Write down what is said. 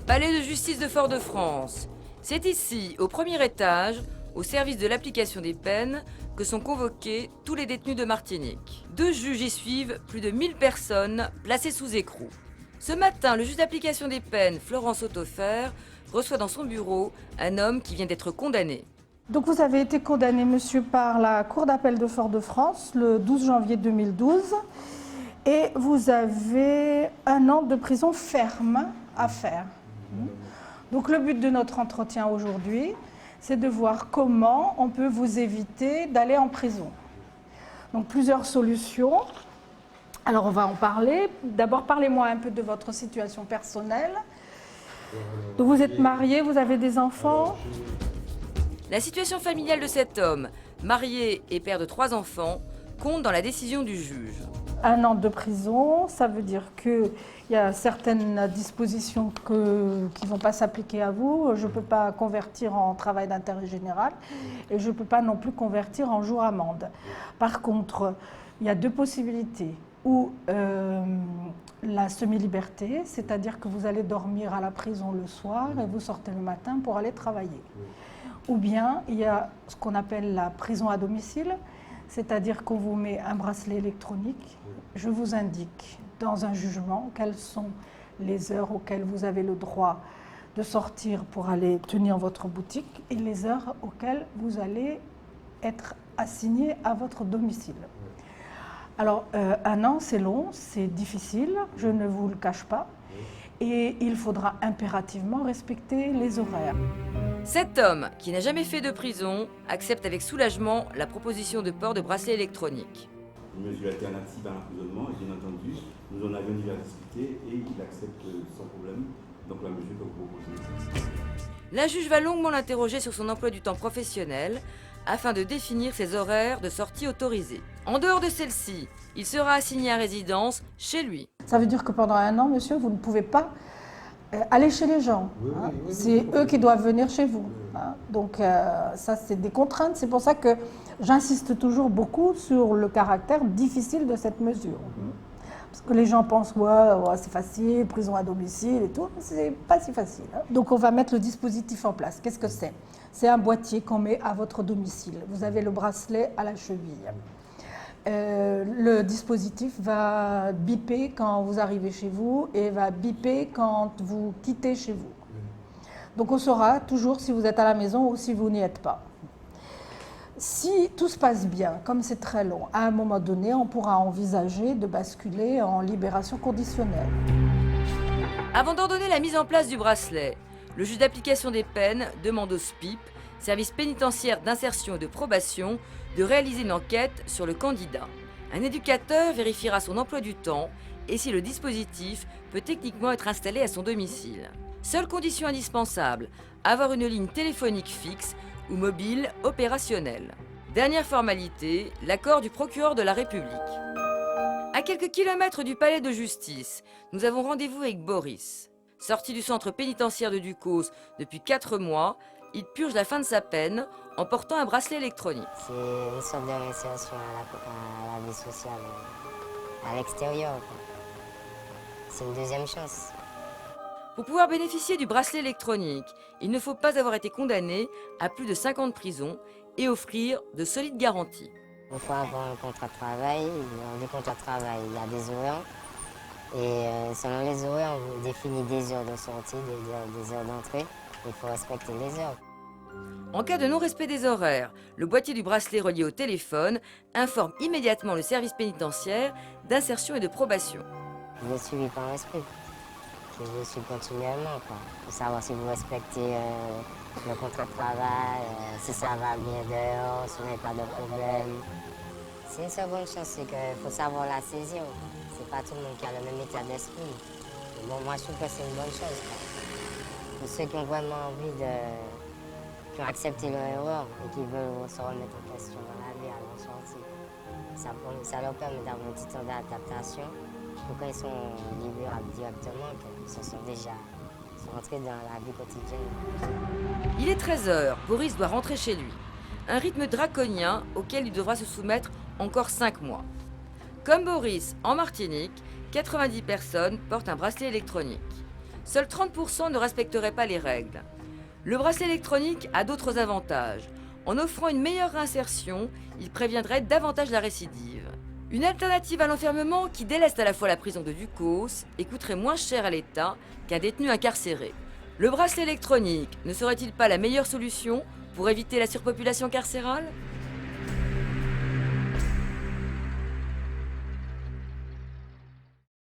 Palais de justice de Fort-de-France. C'est ici, au premier étage, au service de l'application des peines, que sont convoqués tous les détenus de Martinique. 2 juges y suivent plus de 1000 personnes placées sous écrou. Ce matin, le juge d'application des peines, Florence Autofer, reçoit dans son bureau un homme qui vient d'être condamné. Donc vous avez été condamné, monsieur, par la Cour d'appel de Fort-de-France le 12 janvier 2012 et vous avez 1 an de prison ferme à faire. Donc le but de notre entretien aujourd'hui, c'est de voir comment on peut vous éviter d'aller en prison. Donc plusieurs solutions. Alors on va en parler. D'abord, parlez-moi un peu de votre situation personnelle. Donc vous êtes marié, vous avez des enfants? La situation familiale de cet homme, marié et père de 3 enfants, compte dans la décision du juge. 1 an de prison, ça veut dire qu'il y a certaines dispositions qui ne vont pas s'appliquer à vous. Je ne peux pas convertir en travail d'intérêt général et je ne peux pas non plus convertir en jour amende. Par contre, il y a 2 possibilités. Ou la semi-liberté, c'est-à-dire que vous allez dormir à la prison le soir et vous sortez le matin pour aller travailler. Ou bien il y a ce qu'on appelle la prison à domicile, c'est-à-dire qu'on vous met un bracelet électronique. Je vous indique dans un jugement quelles sont les heures auxquelles vous avez le droit de sortir pour aller tenir votre boutique et les heures auxquelles vous allez être assigné à votre domicile. Alors, 1 an, c'est long, c'est difficile, je ne vous le cache pas, et il faudra impérativement respecter les horaires. Cet homme, qui n'a jamais fait de prison, accepte avec soulagement la proposition de port de bracelet électronique. Une mesure alternative à l'emprisonnement, et bien entendu, nous en avions déjà discuté et il accepte sans problème donc la mesure que vous proposez. La juge va longuement l'interroger sur son emploi du temps professionnel afin de définir ses horaires de sortie autorisés. En dehors de celle-ci, il sera assigné à résidence chez lui. Ça veut dire que pendant 1 an, monsieur, vous ne pouvez pas aller chez les gens. Hein. C'est eux qui doivent venir chez vous. Hein. Donc ça, c'est des contraintes. C'est pour ça que j'insiste toujours beaucoup sur le caractère difficile de cette mesure. Parce que les gens pensent, ouais, c'est facile, prison à domicile et tout. C'est pas si facile. Hein. Donc on va mettre le dispositif en place. Qu'est-ce que c'est? C'est un boîtier qu'on met à votre domicile. Vous avez le bracelet à la cheville. Le dispositif va biper quand vous arrivez chez vous et va biper quand vous quittez chez vous. Donc on saura toujours si vous êtes à la maison ou si vous n'y êtes pas. Si tout se passe bien, comme c'est très long, à un moment donné, on pourra envisager de basculer en libération conditionnelle. Avant d'ordonner la mise en place du bracelet, le juge d'application des peines demande au SPIP, service pénitentiaire d'insertion et de probation, de réaliser une enquête sur le candidat. Un éducateur vérifiera son emploi du temps et si le dispositif peut techniquement être installé à son domicile. Seule condition indispensable, avoir une ligne téléphonique fixe ou mobile opérationnelle. Dernière formalité, l'accord du procureur de la République. À quelques kilomètres du palais de justice, nous avons rendez-vous avec Boris. Sorti du centre pénitentiaire de Ducos depuis 4 mois, il purge la fin de sa peine en portant un bracelet électronique. C'est une sorte de réinsertion à la vie sociale, à l'extérieur. C'est une deuxième chance. Pour pouvoir bénéficier du bracelet électronique, il ne faut pas avoir été condamné à plus de 5 ans de prison et offrir de solides garanties. Il faut avoir un contrat de travail. Dans les contrats de travail, il y a des horaires. Et selon les horaires, on vous définit des heures de sortie, des heures d'entrée. Il faut respecter les heures. En cas de non-respect des horaires, le boîtier du bracelet relié au téléphone informe immédiatement le service pénitentiaire d'insertion et de probation. Je ne suivi par respect. Je le suis continuellement. Il faut savoir si vous respectez le contrat de travail, si ça va bien dehors, si vous n'avez pas de problème. C'est une seule bonne chose, c'est qu'il faut savoir la saisir. C'est pas tout le monde qui a le même état d'esprit. Bon, moi, je trouve que c'est une bonne chose. Pour ceux qui ont vraiment envie qui ont accepté leur erreur et qui veulent se remettre en question dans la vie à leur sortie. Ça leur permet d'avoir un petit temps d'adaptation pour quand ils sont libérables directement, qu'ils sont déjà rentrés dans la vie quotidienne. Il est 13h, Boris doit rentrer chez lui. Un rythme draconien auquel il devra se soumettre encore 5 mois. Comme Boris, en Martinique, 90 personnes portent un bracelet électronique. Seuls 30% ne respecteraient pas les règles. Le bracelet électronique a d'autres avantages. En offrant une meilleure réinsertion, il préviendrait davantage la récidive. Une alternative à l'enfermement qui déleste à la fois la prison de Ducos et coûterait moins cher à l'État qu'un détenu incarcéré. Le bracelet électronique ne serait-il pas la meilleure solution pour éviter la surpopulation carcérale ?